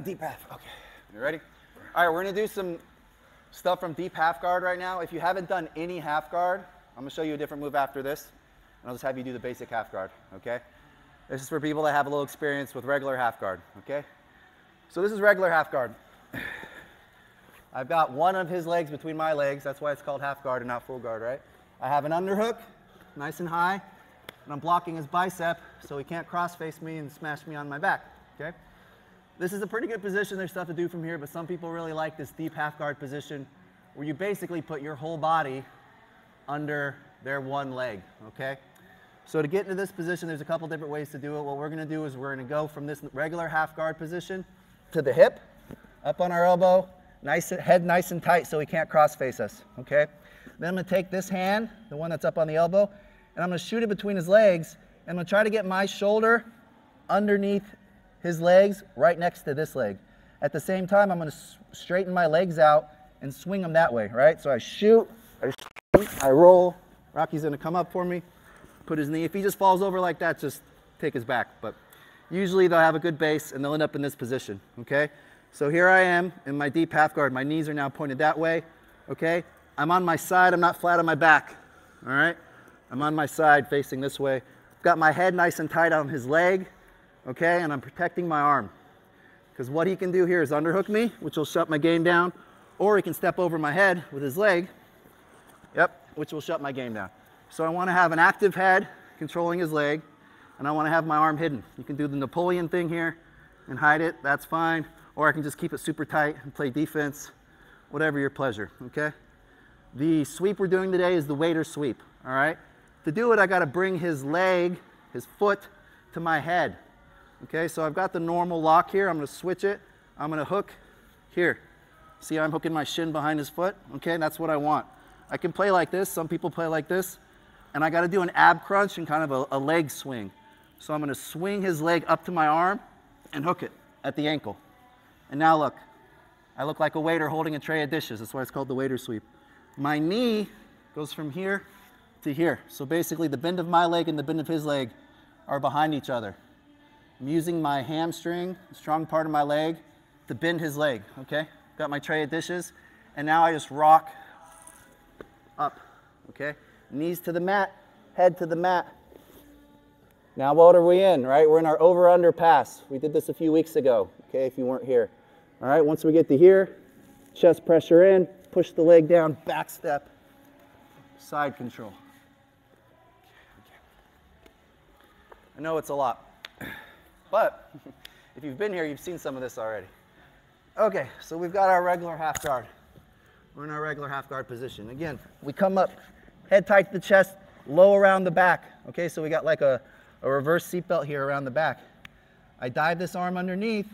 Deep half. Okay. You ready? All right, we're going to do some stuff from deep half guard right now. If you haven't done any half guard, I'm going to show you a different move after this, and I'll just have you do the basic half guard, okay? This is for people that have a little experience with regular half guard, okay? So this is regular half guard. I've got one of his legs between my legs. That's why it's called half guard and not full guard, right? I have an underhook, nice and high, and I'm blocking his bicep so he can't cross face me and smash me on my back, okay? This is a pretty good position. There's stuff to do from here, but some people really like this deep half guard position where you basically put your whole body under their one leg, okay? So to get into this position, there's a couple different ways to do it. What we're going to do is we're going to go from this regular half guard position to the hip, up on our elbow, head nice and tight so he can't cross face us, okay? Then I'm going to take this hand, the one that's up on the elbow, and I'm going to shoot it between his legs, and I'm going to try to get my shoulder underneath his legs right next to this leg. At the same time, I'm going to straighten my legs out and swing them that way, right? So I shoot, I roll. Rocky's going to come up for me, put his knee. If he just falls over like that, just take his back. But usually they'll have a good base and they'll end up in this position, okay? So here I am in my deep half guard. My knees are now pointed that way, okay? I'm on my side. I'm not flat on my back, all right? I'm on my side facing this way. I've got my head nice and tight on his leg, okay? And I'm protecting my arm. Because what he can do here is underhook me, which will shut my game down, or he can step over my head with his leg, yep, which will shut my game down. So I want to have an active head controlling his leg, and I want to have my arm hidden. You can do the Napoleon thing here and hide it, that's fine. Or I can just keep it super tight and play defense, whatever your pleasure, okay? The sweep we're doing today is the waiter sweep, all right? To do it, I got to bring his leg, his foot, to my head. Okay, so I've got the normal lock here. I'm going to switch it. I'm going to hook here. See, I'm hooking my shin behind his foot. Okay, that's what I want. I can play like this. Some people play like this. And I got to do an ab crunch and kind of a leg swing. So I'm going to swing his leg up to my arm and hook it at the ankle. And now look, I look like a waiter holding a tray of dishes. That's why it's called the waiter sweep. My knee goes from here to here. So basically the bend of my leg and the bend of his leg are behind each other. I'm using my hamstring, the strong part of my leg, to bend his leg, okay? Got my tray of dishes, and now I just rock up, okay? Knees to the mat, head to the mat. Now what are we in, right? We're in our over-under pass. We did this a few weeks ago, okay, if you weren't here. All right, once we get to here, chest pressure in, push the leg down, back step, side control. I know it's a lot. But if you've been here, you've seen some of this already. Okay, so we've got our regular half guard. We're in our regular half guard position. Again, we come up, head tight to the chest, low around the back. Okay, so we got like a reverse seatbelt here around the back. I dive this arm underneath,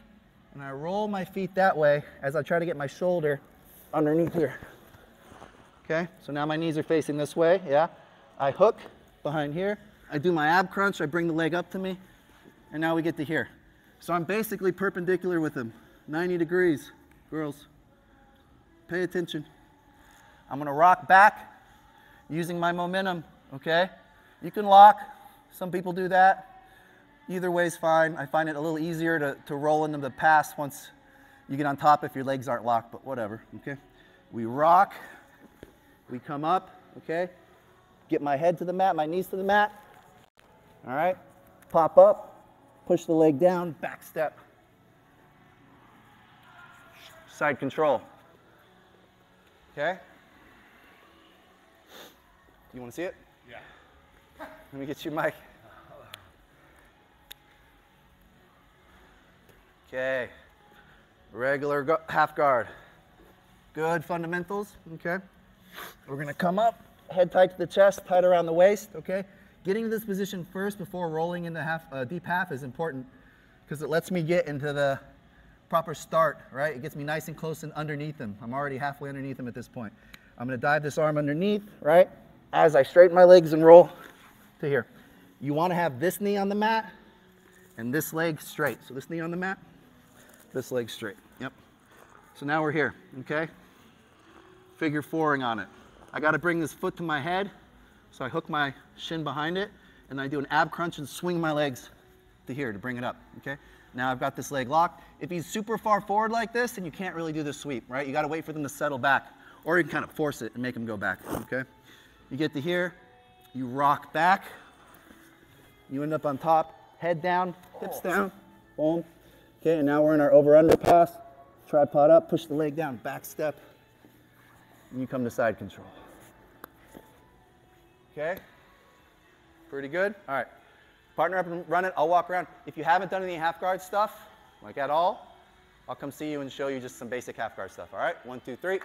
and I roll my feet that way as I try to get my shoulder underneath here. Okay, so now my knees are facing this way, yeah? I hook behind here. I do my ab crunch. I bring the leg up to me. And now we get to here. So I'm basically perpendicular with him, 90 degrees, girls. Pay attention. I'm going to rock back using my momentum, okay? You can lock. Some people do that. Either way is fine. I find it a little easier to roll into the pass once you get on top if your legs aren't locked, but whatever, okay? We rock. We come up, okay? Get my head to the mat, my knees to the mat. All right? Pop up. Push the leg down, back step. Side control. Okay? You want to see it? Yeah. Let me get you a mic. Okay. Regular half guard. Good fundamentals, okay? We're going to come up, head tight to the chest, tight around the waist, okay? Getting to this position first before rolling into deep half is important because it lets me get into the proper start, right? It gets me nice and close and underneath him. I'm already halfway underneath him at this point. I'm going to dive this arm underneath, right? As I straighten my legs and roll to here. You want to have this knee on the mat and this leg straight. So this knee on the mat, this leg straight. Yep. So now we're here, okay? Figure fouring on it. I got to bring this foot to my head. So I hook my shin behind it, and I do an ab crunch and swing my legs to here to bring it up, okay? Now I've got this leg locked. If he's super far forward like this, then you can't really do the sweep, right? You got to wait for them to settle back, or you can kind of force it and make them go back, okay? You get to here, you rock back, you end up on top, head down, hips down, boom. Okay, and now we're in our over-under pass. Tripod up, push the leg down, back step, and you come to side control. Okay, pretty good. All right, partner up and run it. I'll walk around. If you haven't done any half guard stuff, like at all, I'll come see you and show you just some basic half guard stuff. All right, 1, 2, 3.